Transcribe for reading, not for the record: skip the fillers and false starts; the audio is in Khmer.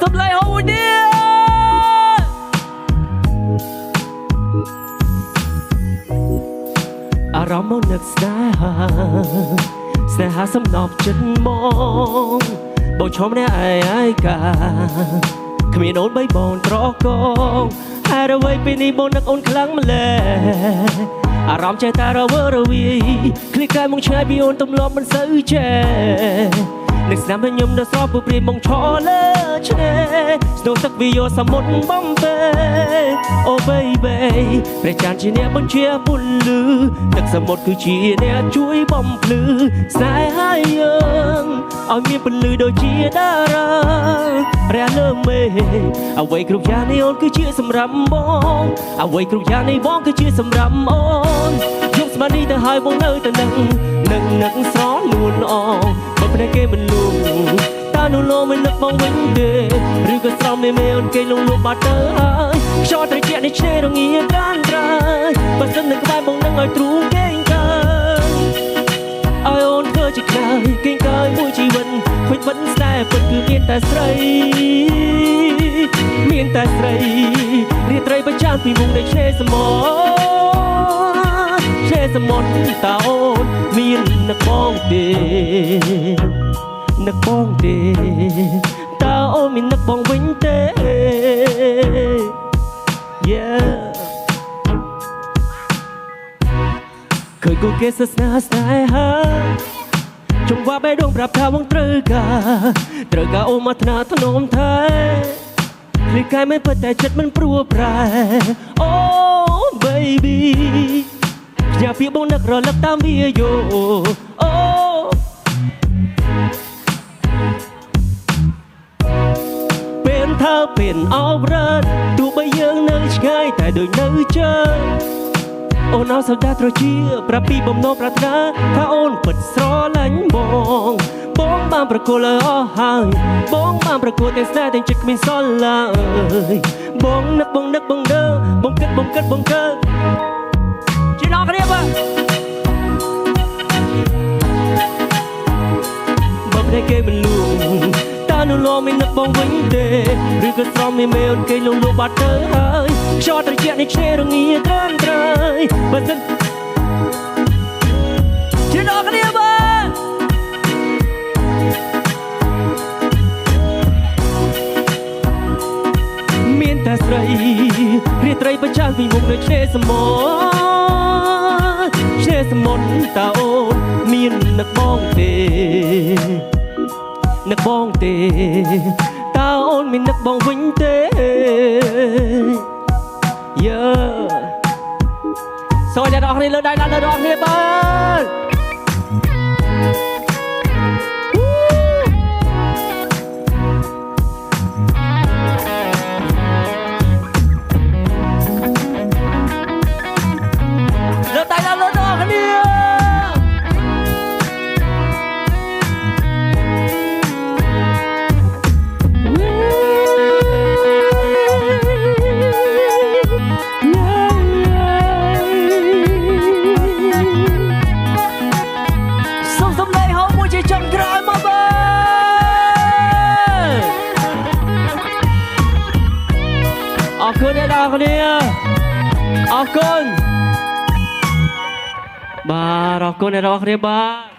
សំឡេងហូវនេះអារម្មណ៍មកនឹកស្នេហាសំណប់ចិត្តមកបងឈប់ម្នាក់ឯកាគ្មានអូនបីបងត្រកងហើយអ្វីពេលនេះបងនឹកអូនខ្លាំងម្ល៉េះអារម្មណ៍ចេះតែរវើរវាយឃ្លីកាយមកឆ្ងាយពីអូនទំលាប់មិនសូវចេះនឹកស្នាមខ្ញុំដល់ស្រោពុព្រាមកឈរលើឆ្នេរស្នូទឹកវាយកសមុទ្របំពេអូ baby ព្រះច័ន្ទជាអ្នកបញ្ជាពន្លឺទឹកសមុទ្រគឺជាអ្នកជួយបំភ្លឺស្នេហាយើងឲ្យមានពន្លឺដូចជាតារារះលើមេអ្វីគ្រប់យ៉ាងនេះអូនគឺជាសម្រាប់បងអ្វីគ្រប់យ៉ាងនេះបងគឺជាសម្រាប់អូនយកស្មារតីទៅឲ្យបងនៅតែនឹងស្រលនួនអងបើភ្នែកគេមិនលួងតើនោះលោមិននឹកបងវិញទេឬក៏ស្រមមេអូនគេលងលក់បាត់ទៅហើយខ្យល់ត្រជាក់នេះឆ្នេររងាកានត្រើយបើសិននឹងក្បែរបងនឹងឲ្យទ្រូងគេងកើឲ្យអូនធ្វើជាខ្នើយគេងកើយមួយជីវិតពេញបិណ្ឌស្នេហ៍ពិតគឺមានតែស្រីរាត្រីប្រចាំពីមុខនៃឆ្នេរសមុទ្រតើអូនមាននឹកបងទេនឹកបងទេតើអូនមាននឹកបងវិញទេ Yeah ឃើញគូគេស្នេហាចង្វាក់បេះដូងប្រាប់ថាបងត្រូវការអូនមកថ្នាថ្នមថែឃ្លីកាយមិនពិតតែចិត្តមិនព្រួប្រែអូ baby ផ្ញើពីបងនឹករលឹកតាមវាយោអូពេលថាពេលអបរ៉ាទោះបីយើងនៅឆ្ងាយតែដូចនៅចិត្តអូនអោសដាត្រជាប្រាប់ពីបំណងប្រាថ្នាថាអូនពិតស្រឡាញ់បងបានប្រគល់ឲ្យអស់ហើយបងបានប្រគល់ទាំងស្នេហ៍ទាំងចិត្តគ្មានសល់ឡើយបងនឹកបងដើបងគិតជាដល់គ្នាបើភ្នែកគេមិនលួងតើនោះលោមិននឹកបងវិញទេឬក៏ស្រមមេអូនគេលងលក់បាត់ទៅហើយខ្យល់ត្រជាក់នេះឆ្នេររងាត្រើយបើសិនជាដល់គ្នាបើមានតែស្រីរាត្រីប្រចាំពីមុខដូចឆ្នេរសមុទ្រតើអូនមាននឹកបងទេតើអូនមាននឹកបងវិញទេ Yeah សូមអ្នកនរគ្នាលើដៃដល់អ្នកនរគ្នាបាទអរគុណអ្នកនរគ្នាអរគុណបាទអរគុណអ្នកនរគ្នាបាទ